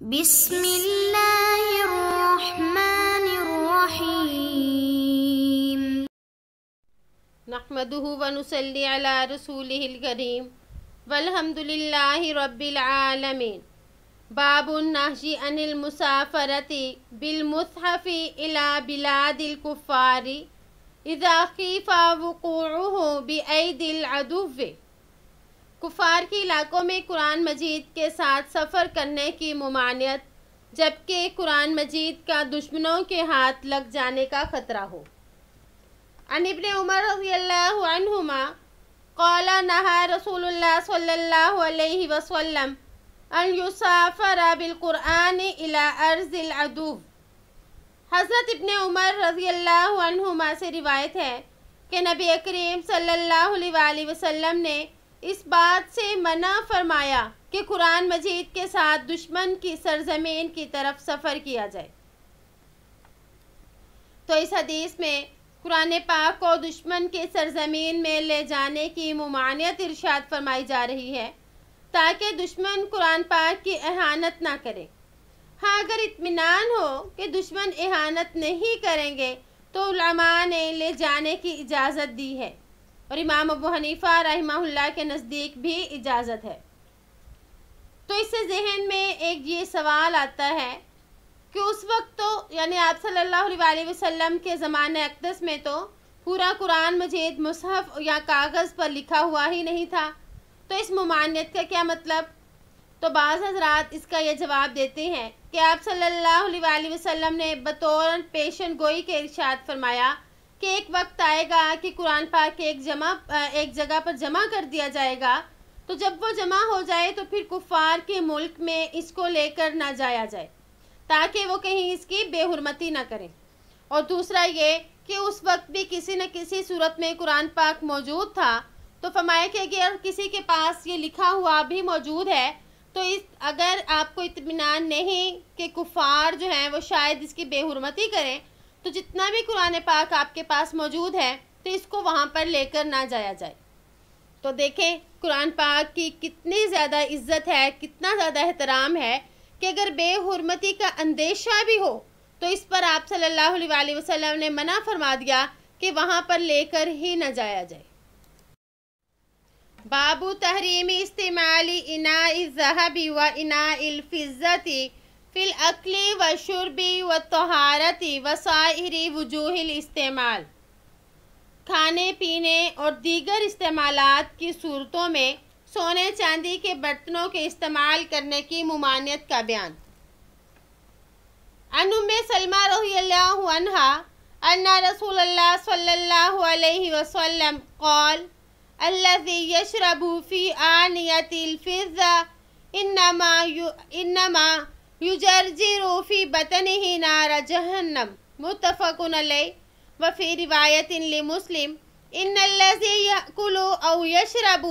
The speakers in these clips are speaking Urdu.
بسم اللہ الرحمن الرحیم نحمدہ ونصلی علی رسولہ الکریم والحمد للہ رب العالمین۔ باب النہی عن المسافرۃ بالمصحف الی بلاد الکفار اذا خیف وقوعہ بأیدی العدو۔ کفار کے علاقوں میں قرآن مجید کے ساتھ سفر کرنے کی ممانعت جبکہ قرآن مجید کا دشمنوں کے ہاتھ لگ جانے کا خطرہ ہو۔ عن ابن عمر رضی اللہ عنہما قال نہى رسول اللہ صلی اللہ علیہ وسلم ان یسافر بالقرآن الى ارض العدو۔ حضرت ابن عمر رضی اللہ عنہما سے روایت ہے کہ نبی کریم صلی اللہ علیہ وسلم نے اس بات سے منع فرمایا کہ قرآن مجید کے ساتھ دشمن کی سرزمین کی طرف سفر کیا جائے۔ تو اس حدیث میں قرآن پاک کو دشمن کے سرزمین میں لے جانے کی ممانعت ارشاد فرمائی جا رہی ہے تاکہ دشمن قرآن پاک کی اہانت نہ کرے۔ ہاں اگر اطمینان ہو کہ دشمن اہانت نہیں کریں گے تو علماء نے لے جانے کی اجازت دی ہے، اور امام ابو حنیفہ رحمہ اللہ کے نزدیک بھی اجازت ہے۔ تو اس سے ذہن میں ایک یہ سوال آتا ہے کہ اس وقت تو یعنی آپ صلی اللہ علیہ وسلم کے زمانہ اقدس میں تو پورا قرآن مجید مصحف یا کاغذ پر لکھا ہوا ہی نہیں تھا، تو اس ممانعت کا کیا مطلب؟ تو بعض حضرات اس کا یہ جواب دیتے ہیں کہ آپ صلی اللہ علیہ وسلم نے بطور پیشن گوئی کے ارشاد فرمایا کہ ایک وقت آئے گا کہ قرآن پاک ایک جگہ پر جمع کر دیا جائے گا، تو جب وہ جمع ہو جائے تو پھر کفار کے ملک میں اس کو لے کر نہ جایا جائے تاکہ وہ کہیں اس کی بے حرمتی نہ کریں۔ اور دوسرا یہ کہ اس وقت بھی کسی نہ کسی صورت میں قرآن پاک موجود تھا، تو فرمایا کہ اگر کسی کے پاس یہ لکھا ہوا بھی موجود ہے تو اگر آپ کو اطمینان نہیں کہ کفار جو ہیں وہ شاید اس کی بے حرمتی کریں، تو جتنا بھی قرآن پاک آپ کے پاس موجود ہے تو اس کو وہاں پر لے کر نہ جایا جائے۔ تو دیکھیں قرآن پاک کی کتنی زیادہ عزت ہے، کتنا زیادہ احترام ہے کہ اگر بے حرمتی کا اندیشہ بھی ہو تو اس پر آپ صلی اللہ علیہ وسلم نے منع فرما دیا کہ وہاں پر لے کر ہی نہ جایا جائے۔ باب تحریم استعمال اناء الذهب و اناء الفضة فی الاکل والشرب والطہارت وسائر وجوہ الاستعمال۔ کھانے پینے اور دیگر استعمالات کی صورتوں میں سونے چاندی کے برتنوں کے استعمال کرنے کی ممانعت کا بیان۔ عن ام سلمہ رضی اللہ عنہا ان رسول اللہ صلی اللہ علیہ وسلم قال الذي يشرب في آنية الفضة انما يجرجر في بطنه نار جہنم، متفق علیہ۔ وفي روایت لمسلم ان الذي يأكل او يشرب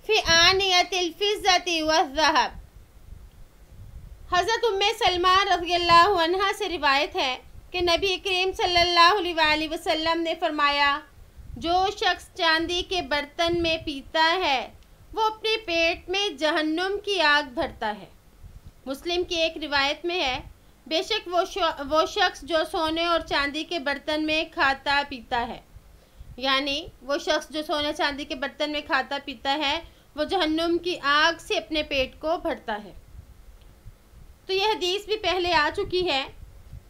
في آنية الفضة والذهب۔ حضرت ام سلمہ رضی اللہ عنہا سے روایت ہے کہ نبی کریم صلی اللہ علیہ وسلم نے فرمایا جو شخص چاندی کے برتن میں پیتا ہے وہ اپنے پیٹ میں جہنم کی آگ بھرتا ہے۔ مسلم کی ایک روایت میں ہے بے شک وہ شخص جو سونے اور چاندی کے برتن میں کھاتا پیتا ہے، یعنی وہ شخص جو سونے چاندی کے برتن میں کھاتا پیتا ہے وہ جہنم کی آگ سے اپنے پیٹ کو بھرتا ہے۔ تو یہ حدیث بھی پہلے آ چکی ہے۔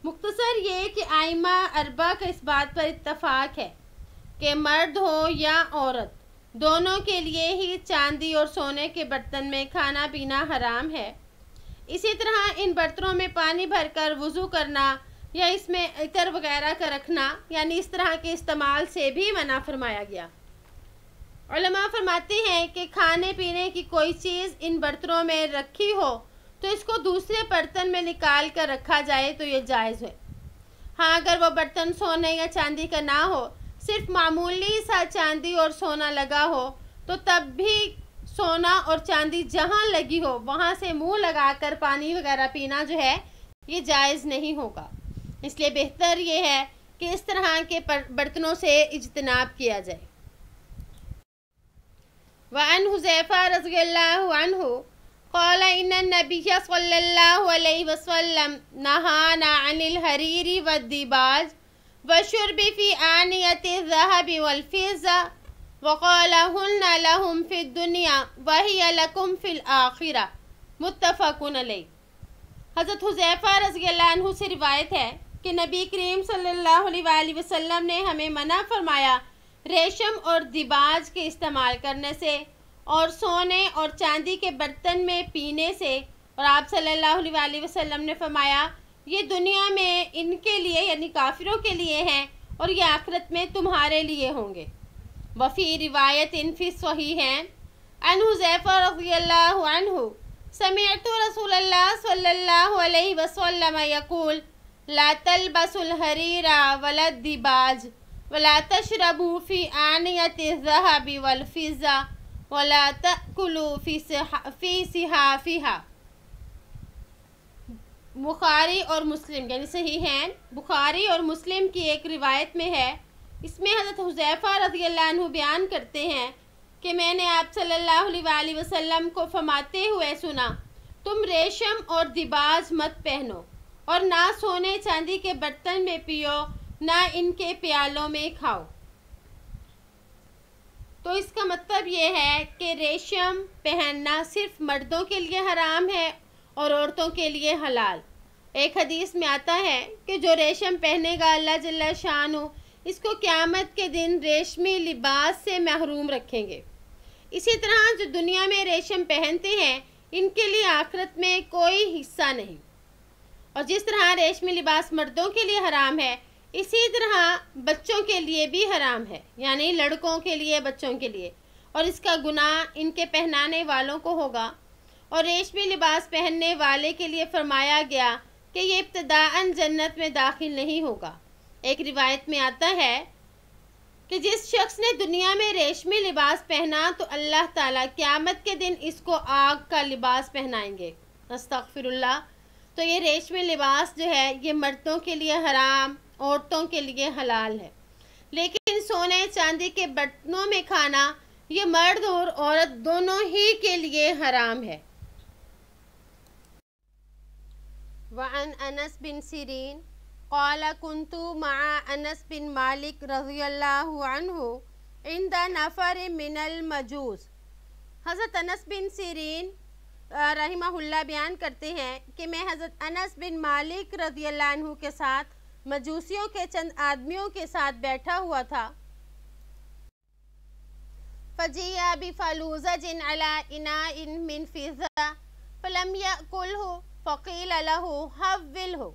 مختصر یہ کہ ائمہ اربعہ کا اس بات پر اتفاق ہے کہ مرد ہو یا عورت دونوں کے لیے ہی چاندی اور سونے کے برتن میں کھانا پینا حرام ہے۔ اسی طرح ان برتنوں میں پانی بھر کر وضو کرنا یا اس میں عطر وغیرہ کا رکھنا یعنی اس طرح کے استعمال سے بھی منع فرمایا گیا۔ علماء فرماتے ہیں کہ کھانے پینے کی کوئی چیز ان برتنوں میں رکھی ہو تو اس کو دوسرے برتن میں نکال کر رکھا جائے تو یہ جائز ہے۔ ہاں اگر وہ برتن سونے یا چاندی کا نہ ہو، صرف معمولی سا چاندی اور سونا لگا ہو، تو تب بھی سونا اور چاندی جہاں لگی ہو وہاں سے منہ لگا کر پانی وغیرہ پینا جو ہے یہ جائز نہیں ہوگا۔ اس لیے بہتر یہ ہے کہ اس طرح کے برتنوں سے اجتناب کیا جائے۔ وعن حذیفہ رضی اللہ عنہ قال ان النبی صلی اللہ علیہ وسلم نہانا عن الحریر والدیباج والشرب فی آنیۃ الذہب والفضہ وقال ہن لہم فی الدنیا وہی لکم فی الآخرہ، متفق علیہ۔ حضرت حذیفہ رضی اللہ عنہ سے روایت ہے کہ نبی کریم صلی اللہ علیہ وآلہ وسلم نے ہمیں منع فرمایا ریشم اور دیباج کے استعمال کرنے سے اور سونے اور چاندی کے برتن میں پینے سے، اور آپ صلی اللہ علیہ وآلہ وسلم نے فرمایا یہ دنیا میں ان کے لیے یعنی کافروں کے لیے ہیں اور یہ آخرت میں تمہارے لیے ہوں گے۔ وفی روایت فی الصحیحین عن حذیفہ رضی اللہ عنہ سمعت رسول اللہ صلی اللہ علیہ وسلم یقول لا تلبسوا الحریر ولا الدیباج ولا تشربوا فی آنیۃ الذہب والفضہ ولا تأکلوا فی صحافہا۔ بخاری اور مسلم یعنی صحیحین بخاری اور مسلم کی ایک روایت میں ہے، اس میں حضرت حذیفہ رضی اللہ عنہ بیان کرتے ہیں کہ میں نے آپ صلی اللہ علیہ وآلہ وسلم کو فرماتے ہوئے سنا تم ریشم اور دیباج مت پہنو اور نہ سونے چاندی کے برتن میں پیو نہ ان کے پیالوں میں کھاؤ۔ تو اس کا مطلب یہ ہے کہ ریشم پہننا صرف مردوں کے لیے حرام ہے اور عورتوں کے لیے حلال۔ ایک حدیث میں آتا ہے کہ جو ریشم پہنے گا اللہ جل شانہ اس کو قیامت کے دن ریشمی لباس سے محروم رکھیں گے۔ اسی طرح جو دنیا میں ریشم پہنتے ہیں ان کے لیے آخرت میں کوئی حصہ نہیں، اور جس طرح ریشمی لباس مردوں کے لیے حرام ہے اسی طرح بچوں کے لیے بھی حرام ہے، یعنی لڑکوں کے لیے بچوں کے لیے، اور اس کا گناہ ان کے پہنانے والوں کو ہوگا۔ اور ریشمی لباس پہننے والے کے لیے فرمایا گیا کہ یہ ابتداءً جنت میں داخل نہیں ہوگا۔ ایک روایت میں آتا ہے کہ جس شخص نے دنیا میں ریشمی لباس پہنا تو اللہ تعالیٰ قیامت کے دن اس کو آگ کا لباس پہنائیں گے، استغفر اللہ۔ تو یہ ریشمی لباس جو ہے یہ مردوں کے لیے حرام، عورتوں کے لیے حلال ہے، لیکن سونے چاندی کے برتنوں میں کھانا یہ مرد اور عورت دونوں ہی کے لیے حرام ہے۔ وعن انس بن سیرین قال كنت مع انس بن مالک رضی اللہ عنہ عند نفر من المجوس۔ حضرت انس بن سیرین رحمہ اللہ بیان کرتے ہیں کہ میں حضرت انس بن مالک رضی اللہ عنہ کے ساتھ مجوسیوں کے چند آدمیوں کے ساتھ بیٹھا ہوا تھا۔ فجیء بفلوزج علی اناء من فضہ فلم یأکلہ فقیل لہ حولہ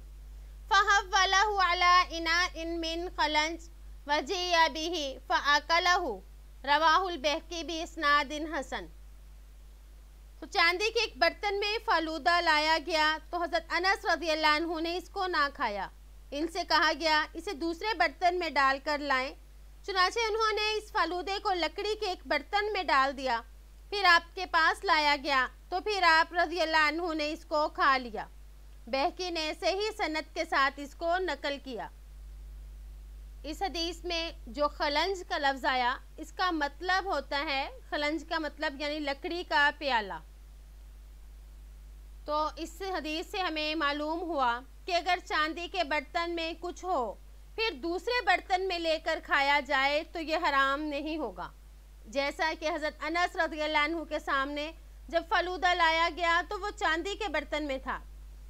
فحولہ علی اناء من خلنج وجیء بہ فأکلہ، رواہ البیہقی باسناد حسن۔ تو چاندی کے ایک برتن میں فالودہ لایا گیا تو حضرت انس رضی اللہ عنہ نے اس کو نہ کھایا، ان سے کہا گیا اسے دوسرے برتن میں ڈال کر لائیں، چنانچہ انہوں نے اس فالودے کو لکڑی کے ایک برتن میں ڈال دیا، پھر آپ کے پاس لایا گیا تو پھر آپ رضی اللہ عنہ نے اس کو کھا لیا۔ بیہقی نے صحیح سند کے ساتھ اس کو نقل کیا۔ اس حدیث میں جو خلنج کا لفظ آیا اس کا مطلب ہوتا ہے، خلنج کا مطلب یعنی لکڑی کا پیالہ۔ تو اس حدیث سے ہمیں معلوم ہوا کہ اگر چاندی کے برتن میں کچھ ہو پھر دوسرے برتن میں لے کر کھایا جائے تو یہ حرام نہیں ہوگا، جیسا کہ حضرت انس رضی اللہ عنہ کے سامنے جب فلودہ لایا گیا تو وہ چاندی کے برتن میں تھا،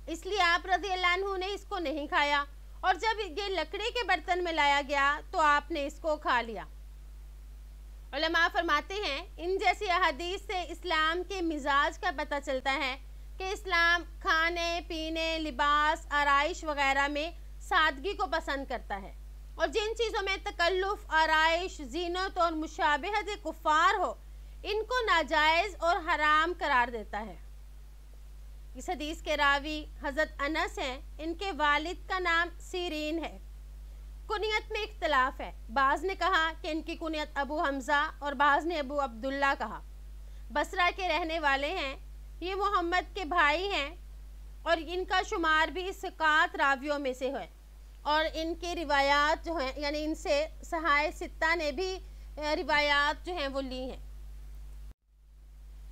اس لیے آپ رضی اللہ عنہ نے اس کو نہیں کھایا، اور جب یہ لکڑی کے برتن میں لایا گیا تو آپ نے اس کو کھا لیا۔ علماء فرماتے ہیں ان جیسی احادیث سے اسلام کے مزاج کا پتہ چلتا ہے کہ اسلام کھانے پینے لباس آرائش وغیرہ میں سادگی کو پسند کرتا ہے، اور جن چیزوں میں تکلف آرائش زینت اور مشابہت کفار ہو ان کو ناجائز اور حرام قرار دیتا ہے۔ اس حدیث کے راوی حضرت انس ہیں، ان کے والد کا نام سیرین ہے۔ کنیت میں اختلاف ہے، بعض نے کہا کہ ان کی کنیت ابو حمزہ اور بعض نے ابو عبداللہ کہا۔ بصرہ کے رہنے والے ہیں، یہ محمد کے بھائی ہیں اور ان کا شمار بھی ثقات راویوں میں سے ہے، اور ان کی روایات جو ہیں یعنی ان سے صحاح ستہ نے بھی روایات جو ہیں وہ لی ہیں۔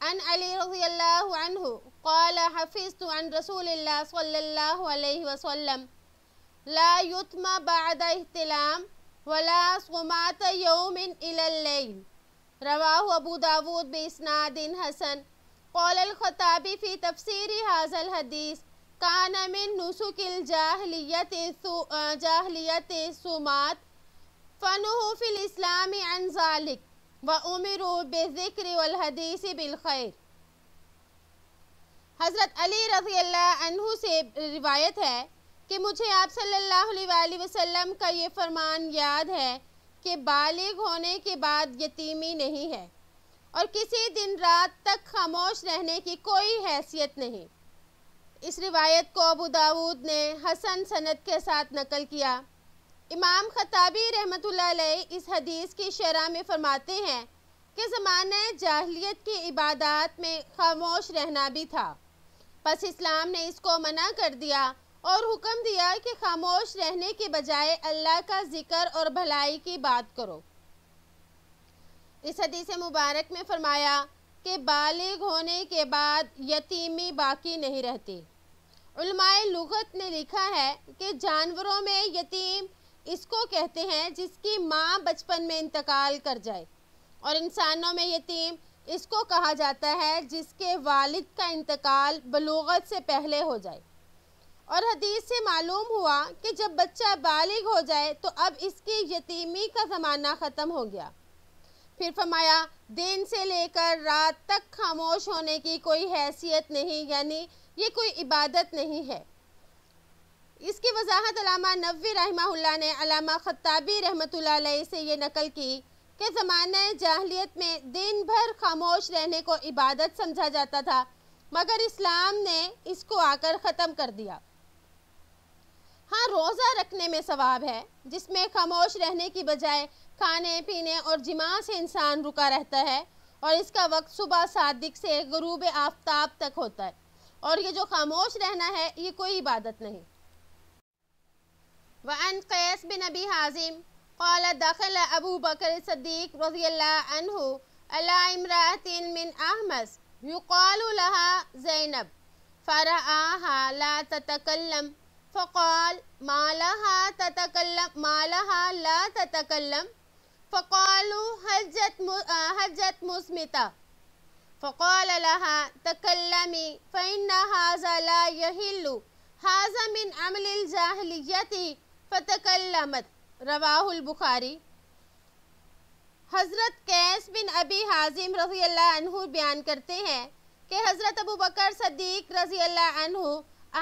عن علی رضی اللہ عنہ قال حفظت عن رسول اللہ صلی اللہ علیہ وسلم لا یتم بعد احتلام ولا صمات یوم الى اللیل رواہ ابو داود باسناد حسن. قال الخطابی فی تفسیر هذا الحدیث کان من نسک الجاہلیت صمات فنہوا فی الاسلام عن ذلک وَأُمِرُوا بِالذِّكْرِ وَالْحَدِيثِ بِالْخَيْرِ. حضرت علی رضی اللہ عنہ سے روایت ہے کہ مجھے آپ صلی اللہ علیہ وآلہ وسلم کا یہ فرمان یاد ہے کہ بالغ ہونے کے بعد یتیمی نہیں ہے اور کسی دن رات تک خاموش رہنے کی کوئی حیثیت نہیں. اس روایت کو ابو داود نے حسن سند کے ساتھ نقل کیا. امام خطابی رحمۃ اللہ علیہ اس حدیث کی شرح میں فرماتے ہیں کہ زمانہ جاہلیت کی عبادات میں خاموش رہنا بھی تھا، پس اسلام نے اس کو منع کر دیا اور حکم دیا کہ خاموش رہنے کے بجائے اللہ کا ذکر اور بھلائی کی بات کرو. اس حدیث مبارک میں فرمایا کہ بالغ ہونے کے بعد یتیمی باقی نہیں رہتی. علماء لغت نے لکھا ہے کہ جانوروں میں یتیم اس کو کہتے ہیں جس کی ماں بچپن میں انتقال کر جائے، اور انسانوں میں یتیم اس کو کہا جاتا ہے جس کے والد کا انتقال بلوغت سے پہلے ہو جائے. اور حدیث سے معلوم ہوا کہ جب بچہ بالغ ہو جائے تو اب اس کی یتیمی کا زمانہ ختم ہو گیا. پھر فرمایا دن سے لے کر رات تک خاموش ہونے کی کوئی حیثیت نہیں، یعنی یہ کوئی عبادت نہیں ہے. اس کی وضاحت علامہ نووی رحمہ اللہ نے علامہ خطابی رحمۃ اللہ علیہ سے یہ نقل کی کہ زمانہ جاہلیت میں دن بھر خاموش رہنے کو عبادت سمجھا جاتا تھا، مگر اسلام نے اس کو آ کر ختم کر دیا. ہاں، روزہ رکھنے میں ثواب ہے جس میں خاموش رہنے کی بجائے کھانے پینے اور جماع سے انسان رکا رہتا ہے، اور اس کا وقت صبح صادق سے غروب آفتاب تک ہوتا ہے، اور یہ جو خاموش رہنا ہے یہ کوئی عبادت نہیں. وعن قیس بن ابی حازم قال دخل ابو بکر صدیق رضی اللہ عنہ علی امرأة من احمس یقال لها زینب فرآها لا تتکلم فقال ما لها لا تتکلم فقالوا حجت مسمتة فقال لها تکلمی فإن هذا لا يحل هذا من عمل الجاہلیت فتکلمت. رواہ البخاری. حضرت قیس بن ابی حازم رضی اللہ عنہ بیان کرتے ہیں کہ حضرت ابو بکر صدیق رضی اللہ عنہ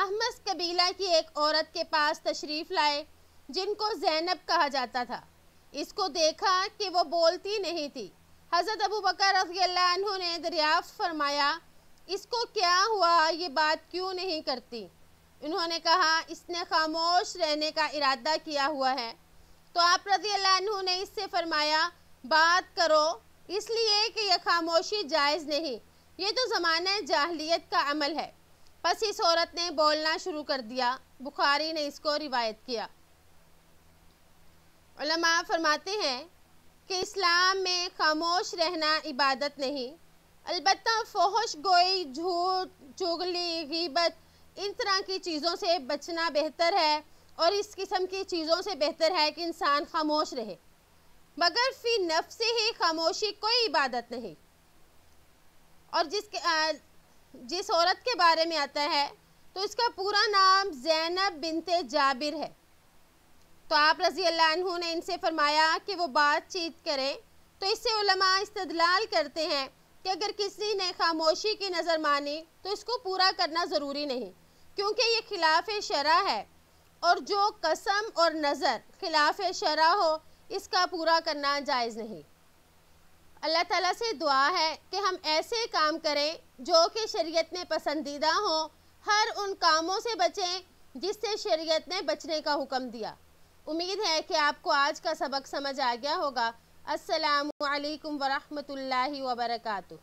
احمس قبیلہ کی ایک عورت کے پاس تشریف لائے جن کو زینب کہا جاتا تھا. اس کو دیکھا کہ وہ بولتی نہیں تھی. حضرت ابو بکر رضی اللہ عنہ نے دریافت فرمایا اس کو کیا ہوا، یہ بات کیوں نہیں کرتی؟ انہوں نے کہا اس نے خاموش رہنے کا ارادہ کیا ہوا ہے. تو آپ رضی اللہ عنہ نے اس سے فرمایا بات کرو، اس لیے کہ یہ خاموشی جائز نہیں، یہ تو زمانہ جاہلیت کا عمل ہے. پس اس عورت نے بولنا شروع کر دیا. بخاری نے اس کو روایت کیا. علماء فرماتے ہیں کہ اسلام میں خاموش رہنا عبادت نہیں، البتہ فحش گوئی، جھوٹ، چغلی، غیبت، ان طرح کی چیزوں سے بچنا بہتر ہے، اور اس قسم کی چیزوں سے بہتر ہے کہ انسان خاموش رہے، مگر فی نفس ہی خاموشی کوئی عبادت نہیں. اور جس عورت کے بارے میں آتا ہے تو اس کا پورا نام زینب بنت جابر ہے. تو آپ رضی اللہ عنہ نے ان سے فرمایا کہ وہ بات چیت کریں. تو اس سے علماء استدلال کرتے ہیں کہ اگر کسی نے خاموشی کی نظر مانی تو اس کو پورا کرنا ضروری نہیں، کیونکہ یہ خلاف شرع ہے، اور جو قسم اور نظر خلاف شرع ہو اس کا پورا کرنا جائز نہیں. اللہ تعالیٰ سے دعا ہے کہ ہم ایسے کام کریں جو کہ شریعت میں پسندیدہ ہوں، ہر ان کاموں سے بچیں جس سے شریعت نے بچنے کا حکم دیا. امید ہے کہ آپ کو آج کا سبق سمجھ آ گیا ہوگا. السلام علیکم ورحمۃ اللہ وبرکاتہ.